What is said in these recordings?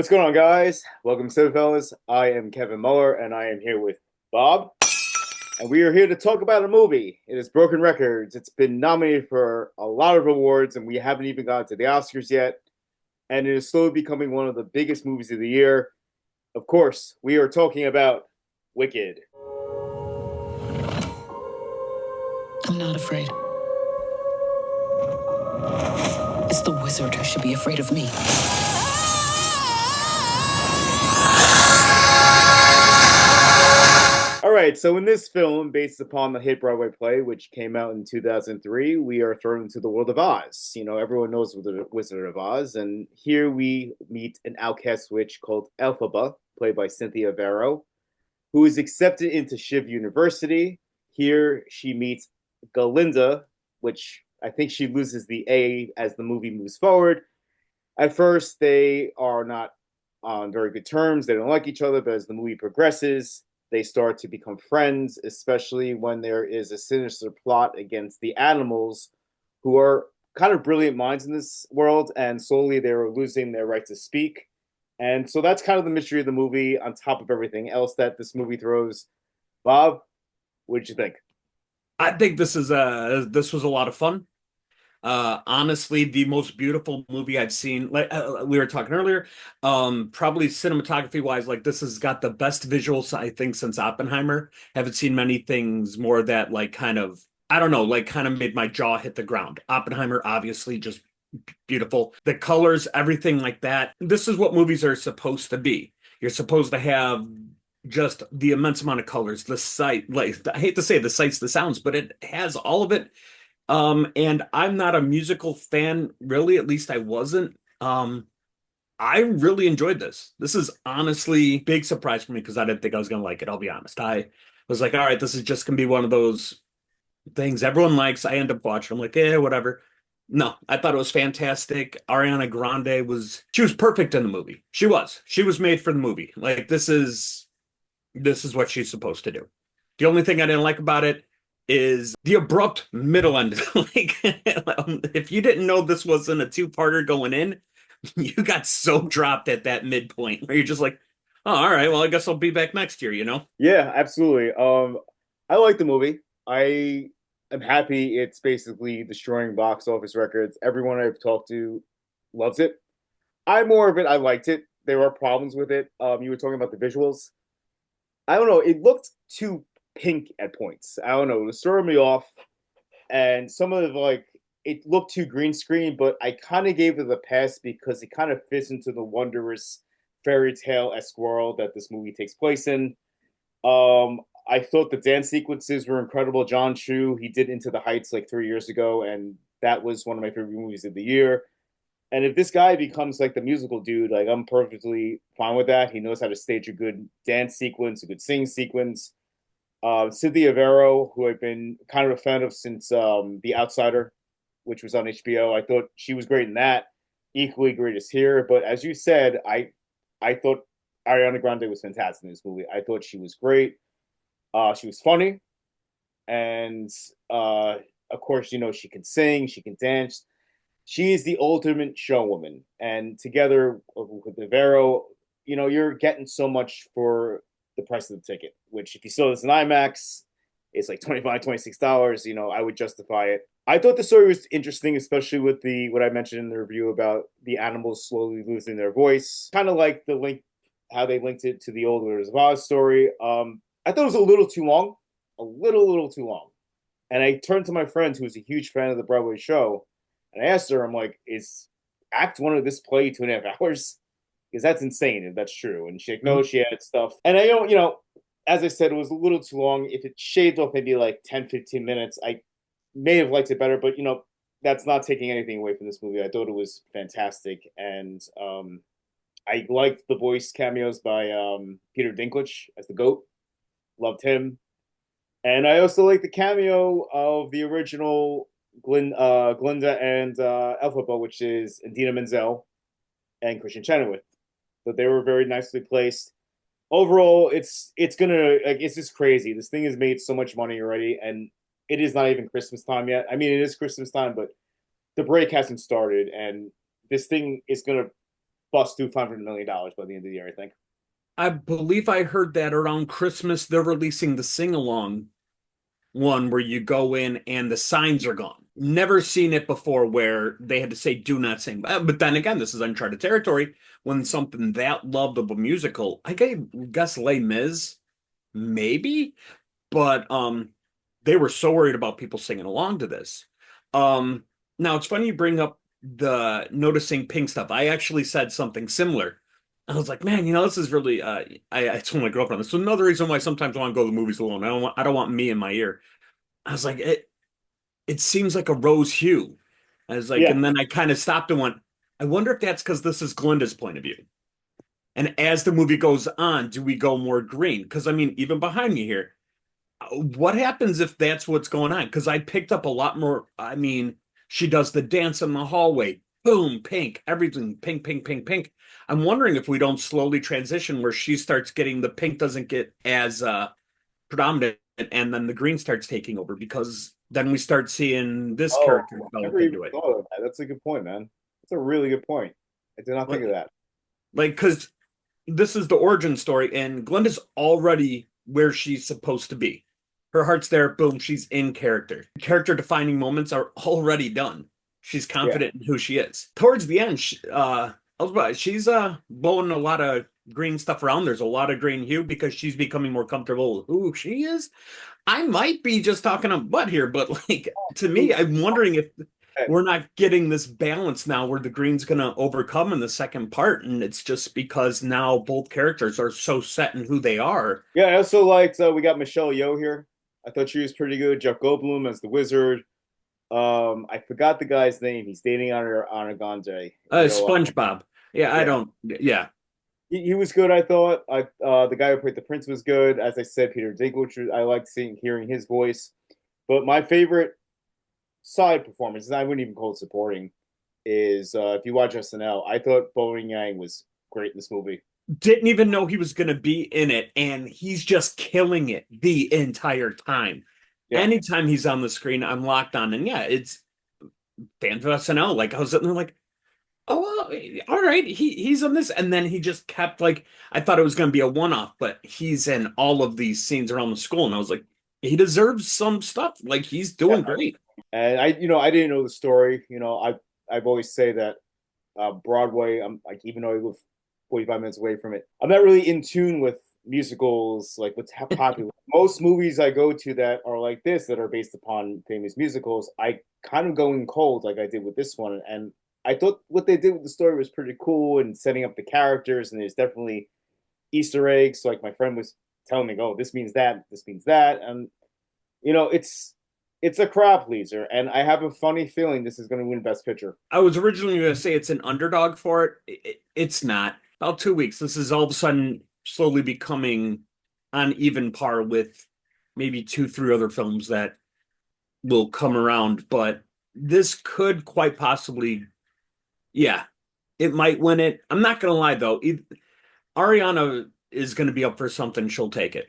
What's going on, guys? Welcome to Cinephellas. I am Kevin Muller, and I am here with Bob. And we are here to talk about a movie. It is Broken Records. It's been nominated for a lot of awards, and we haven't even gotten to the Oscars yet. And it is slowly becoming one of the biggest movies of the year. Of course, we are talking about Wicked. I'm not afraid. It's the wizard who should be afraid of me. All right, so in this film, based upon the hit Broadway play, which came out in 2003, we are thrown into the world of Oz. You know, everyone knows the Wizard of Oz, and here we meet an outcast witch called Elphaba, played by Cynthia Varro, who is accepted into Shiv University. Here she meets Glinda, which I think she loses the A as the movie moves forward. At first, they are not on very good terms. They don't like each other, but as the movie progresses, they start to become friends, especially when there is a sinister plot against the animals, who are kind of brilliant minds in this world, and slowly they're losing their right to speak. And so that's kind of the mystery of the movie, on top of everything else that this movie throws. Bob, what did you think? I think this was a lot of fun. Honestly, the most beautiful movie I've seen. Like we were talking earlier, probably cinematography wise, like this has got the best visuals I think since Oppenheimer. Haven't seen many things more that like kind of I don't know, like kind of made my jaw hit the ground. Oppenheimer, obviously, just beautiful. The colors, everything like that. This is what movies are supposed to be. You're supposed to have just the immense amount of colors, the sight, like I hate to say the sights, the sounds, but it has all of it. And I'm not a musical fan, really, at least I wasn't. I really enjoyed this. This is honestly a big surprise for me because I didn't think I was gonna like it, I'll be honest. I was like, all right, this is just gonna be one of those things everyone likes. I end up watching. I'm like, whatever. No, I thought it was fantastic. Ariana Grande she was perfect in the movie. She was. She was made for the movie. Like this is what she's supposed to do. The only thing I didn't like about it is the abrupt middle end. Like, if you didn't know this wasn't a two-parter going in, you got so dropped at that midpoint where you're just like, oh, all right, well, I guess I'll be back next year, you know? Yeah, absolutely. I like the movie. I am happy it's basically destroying box office records. Everyone I've talked to loves it. I'm more of it. I liked it. There are problems with it. You were talking about the visuals. I don't know. It looked too pink at points. I don't know. It was throwing me off, and some of the like it looked too green screen. But I kind of gave it a pass because it kind of fits into the wondrous fairy tale esque world that this movie takes place in. I thought the dance sequences were incredible. John Chu, he did Into the Heights like 3 years ago, and that was one of my favorite movies of the year. And if this guy becomes like the musical dude, like I'm perfectly fine with that. He knows how to stage a good dance sequence, a good singing sequence. Cynthia Varro, who I've been kind of a fan of since The Outsider, which was on HBO. I thought she was great in that, equally great as here. But as you said, I thought Ariana Grande was fantastic in this movie. I thought she was great. She was funny, and of course, you know she can sing, she can dance. She is the ultimate showwoman, and together with the Varro, you know you're getting so much for the price of the ticket. Which, if you saw this in IMAX, it's like $25, $26. You know, I would justify it. I thought the story was interesting, especially with the what I mentioned in the review about the animals slowly losing their voice. Kind of like the link, how they linked it to the old Wizard of Oz story. I thought it was a little too long, little too long. And I turned to my friend who's a huge fan of the Broadway show, and I asked her, I'm like, is Act One of this play 2.5 hours? Because that's insane if that's true. And she like, no, she had stuff. And I don't, you know, as I said, it was a little too long. If it shaved off maybe like 10, 15 minutes, I may have liked it better. But, you know, that's not taking anything away from this movie. I thought it was fantastic. And I liked the voice cameos by Peter Dinklage as the goat. Loved him. And I also like the cameo of the original Glinda and Elphaba, which is Idina Menzel and Christian Chenoweth. So they were very nicely placed. Overall, it's gonna like it's just crazy. This thing has made so much money already, and it is not even Christmas time yet. I mean, it is Christmas time, but the break hasn't started, and this thing is gonna bust $200 million by the end of the year, I think. I believe I heard that around Christmas they're releasing the sing-along one where you go in and the signs are gone. Never seen it before where they had to say do not sing. But then again, this is uncharted territory when something that loved of a musical. I guess Les Mis, maybe, but they were so worried about people singing along to this. Um Now it's funny you bring up the noticing pink stuff. I actually said something similar. I was like, man, this is really I told my girlfriend this is another reason why sometimes I want to go to the movies alone. I don't want me in my ear. I was like, it seems like a rose hue. I was like, Yeah. and then I kind of stopped and went, I wonder if that's because this is Glinda's point of view. And as the movie goes on, do we go more green? Because I mean, even behind me here, what happens if that's what's going on? Because I picked up a lot more. I mean, she does the dance in the hallway, boom, pink, everything pink, pink, pink, pink. I'm wondering if we don't slowly transition where she starts getting the pink doesn't get as predominant, and then the green starts taking over because then we start seeing this Oh, character I develop never even into it. thought of that. That's a good point, man. That's a really good point. I did not think of Like, that. because this is the origin story, and Glenda's already where she's supposed to be. Her heart's there, boom, she's in character. Character defining moments are already done. She's Yeah. confident in who she is. Towards the end, she's blowing a lot of green stuff around. There's a lot of green hue because she's becoming more comfortable with who she is. I might be just talking a butt here, but like to me, I'm wondering if we're not getting this balance now where the green's going to overcome in the second part, and it's just because now both characters are so set in who they are. Yeah, I also liked we got Michelle Yeoh here. I thought she was pretty good. Jeff Goldblum as the wizard. I forgot the guy's name. He's dating Anna Grande. SpongeBob. Yeah, I Yeah, don't. Yeah, he was good. I thought. The guy who played the prince was good. As I said, Peter Dinklage. I liked hearing his voice. But my favorite side performance, and I wouldn't even call it supporting, is if you watch SNL. I thought Bowen Yang was great in this movie. didn't even know he was going to be in it, and he's just killing it the entire time. Yeah. Anytime he's on the screen, I'm locked on, and yeah, it's fans of SNL. Like I was sitting there, like, oh, well, all right, he's on this, and then he just kept like I thought it was going to be a one off, but he's in all of these scenes around the school, and I was like, he deserves some stuff. Like he's doing Yeah. great. And I didn't know the story. I've always say that Broadway. I'm like, even though I live 45 minutes away from it, I'm not really in tune with musicals, like what's popular. Most movies I go to that are like this, that are based upon famous musicals, I kind of go in cold, like I did with this one. And I thought what they did with the story was pretty cool and setting up the characters. And there's definitely Easter eggs. Like my friend was telling me, oh, this means that, and it's a crowd pleaser, and I have a funny feeling this is going to win Best Picture. I was originally going to say it's an underdog for it. It's not. About 2 weeks, this is all of a sudden slowly becoming on even par with maybe two, three other films that will come around. But this could quite possibly, yeah, it might win it. I'm not going to lie though. Ariana is going to be up for something. She'll take it.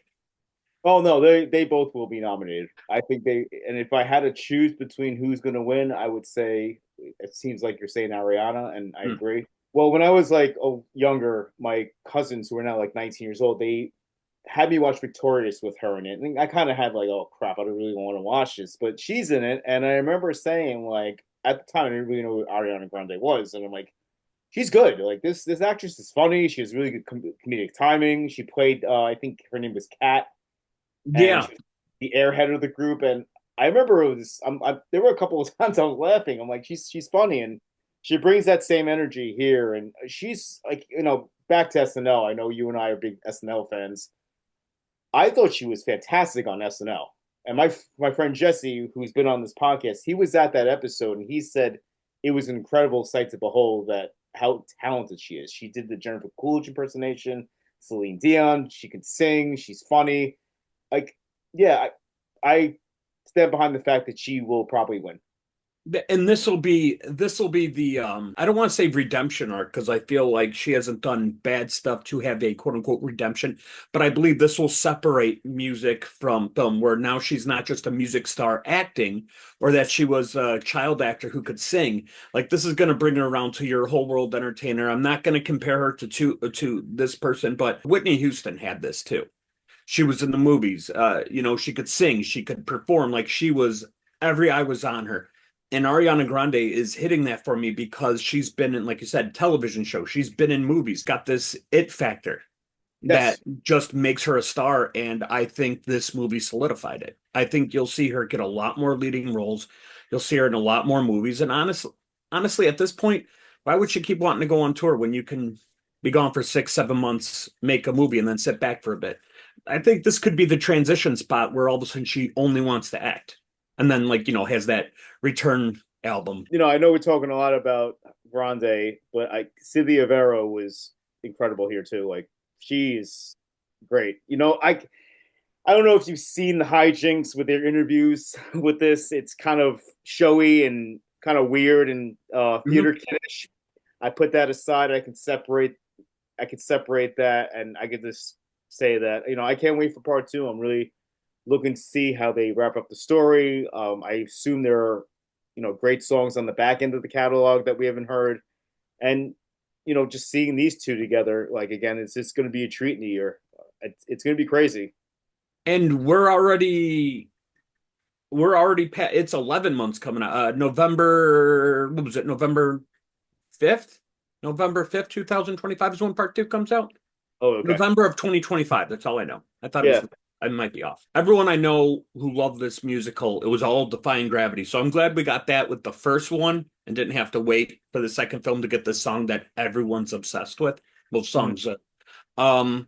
Oh no, they both will be nominated. I think they, and if I had to choose between who's going to win, I would say it seems like you're saying Ariana, and I Hmm. agree. Well, when I was like younger, my cousins who are now like 19 years old, they had me watch Victorious with her in it. And I kind of had like, oh crap, I don't really want to watch this, but she's in it, and I remember saying like at the time I didn't really know who Ariana Grande was, and I'm like, she's good. Like this actress is funny. She has really good comedic timing. She played, I think her name was Kat, and Yeah, she was the airhead of the group. And I remember it was there were a couple of times I was laughing. I'm like, she's funny, and she brings that same energy here. And she's like, back to SNL. I know you and I are big SNL fans. I thought she was fantastic on SNL. And my friend Jesse, who's been on this podcast, he was at that episode, and he said it was an incredible sight to behold that how talented she is. She did the Jennifer Coolidge impersonation, Celine Dion. She can sing. She's funny. Like, yeah, I stand behind the fact that she will probably win. And this will be the I don't want to say redemption arc because I feel like she hasn't done bad stuff to have a quote unquote redemption, but I believe this will separate music from film, where now she's not just a music star acting, or that she was a child actor who could sing. Like this is going to bring her around to your whole world entertainer. I'm not going to compare her to this person, but Whitney Houston had this too. She was in the movies. She could sing, she could perform, like she was every eye was on her. And Ariana Grande is hitting that for me because she's been in, like you said, television shows. She's been in movies, got this it factor that Yes. just makes her a star. And I think this movie solidified it. I think you'll see her get a lot more leading roles. You'll see her in a lot more movies. And honestly, at this point, why would she keep wanting to go on tour when you can be gone for 6, 7 months, make a movie, and then sit back for a bit? I think this could be the transition spot where all of a sudden she only wants to act. And then, like, has that return album. I know we're talking a lot about Grande, but Cynthia Vera was incredible here too. Like she's great. I don't know if you've seen the hijinks with their interviews with this. It's kind of showy and kind of weird and theater Mhm. kiddish. I put that aside. I could separate that, and I could just say that I can't wait for part two. I'm really looking to see how they wrap up the story. I assume there are great songs on the back end of the catalog that we haven't heard, and just seeing these two together, like again, it's just going to be a treat in the year. It's going to be crazy. And it's 11 months coming out. November, what was it? November 5th? November 5th, 2025 is when part two comes out. Oh, okay. November of 2025. That's all I know. Yeah. I might be off. Everyone I know who loved this musical, it was all Defying Gravity. So I'm glad we got that with the first one and didn't have to wait for the second film to get the song that everyone's obsessed with. Both Mhm. songs. Um,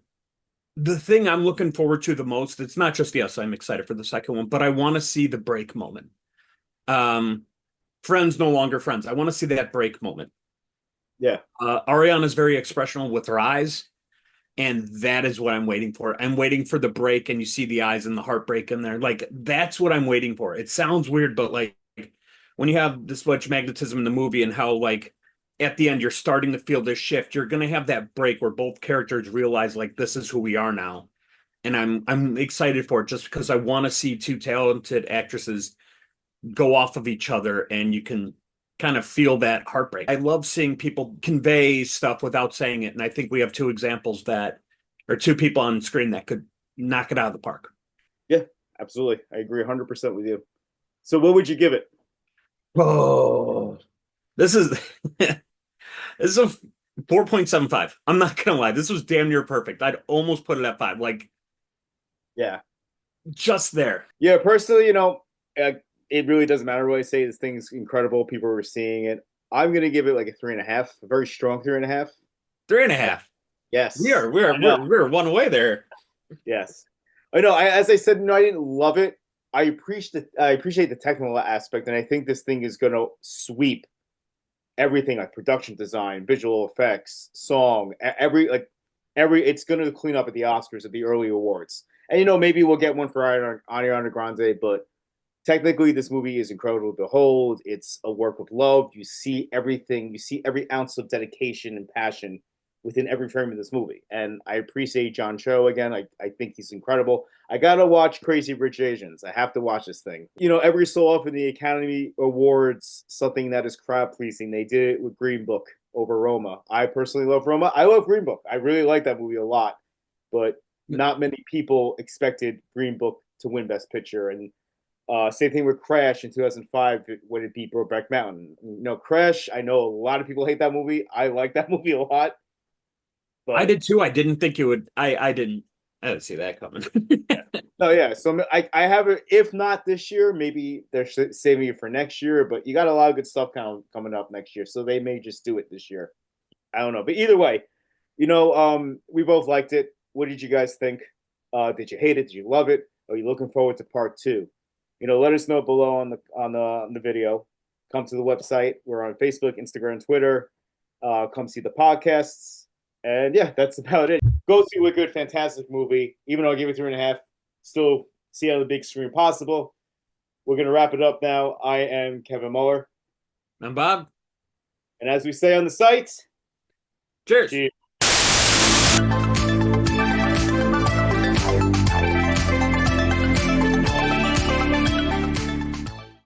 the thing I'm looking forward to the most, it's not just yes, I'm excited for the second one, but I want to see the break moment. Um, Friends no longer friends. I want to see that break moment. Yeah. Ariana's very expressional with her eyes. And that is what I'm waiting for. I'm waiting for the break, and you see the eyes and the heartbreak in there. Like, that's what I'm waiting for. It sounds weird, but like when you have this much magnetism in the movie and how, like, at the end, you're starting to feel this shift, you're going to have that break where both characters realize, like, this is who we are now. And I'm excited for it just because I want to see two talented actresses go off of each other and you can kind of feel that heartbreak. I love seeing people convey stuff without saying it. And I think we have two examples that, or two people on screen that could knock it out of the park. Yeah. Absolutely. I agree 100% with you. So, what would you give it? Oh, this is this is a 4.75. I'm not gonna lie. This was damn near perfect. I'd almost put it at 5, like Yeah. just there. Yeah. Personally, uh, it really doesn't matter what I say. This thing's incredible. People are seeing it. I'm gonna give it like a 3.5, a very strong 3.5. 3.5. We Yes. are we're I know. we're we're one away there. Yes. I know. As I said, I didn't love it. I appreciate the technical aspect, and I think this thing is gonna sweep everything like production design, visual effects, song, every. It's gonna clean up at the Oscars at the early awards, and maybe we'll get one for Ariana Grande, but technically this movie is incredible to behold. It's a work of love. You see everything. You see every ounce of dedication and passion within every frame of this movie. And I appreciate John Cho again. I think he's incredible. I gotta watch Crazy Rich Asians. I have to watch this thing. Every so often the Academy Awards something that is crowd pleasing. They did it with Green Book over Roma. I personally love Roma. I love Green Book. I really like that movie a lot, but not many people expected Green Book to win Best Picture. And same thing with Crash in 2005 when it beat Brokeback Mountain. Crash, I know a lot of people hate that movie. I like that movie a lot, I but did too. I didn't think it would. I didn't see that coming. yeah. No, yeah. So I have it. If not this year, maybe they're saving it for next year. But you got a lot of good stuff kind of coming up next year, so they may just do it this year. I don't know, but either way, we both liked it. What did you guys think? Did you hate it? Did you love it? Are you looking forward to part two? Let us know below on the video. Come to the website. We're on Facebook, Instagram, Twitter. Come see the podcasts. And yeah, that's about it. Go see a good, fantastic movie. Even though I gave it 3.5, still see it on the big screen possible. We're gonna wrap it up now. I am Kevin Muller, I'm Bob. and as we say on the site, Cheers. cheers.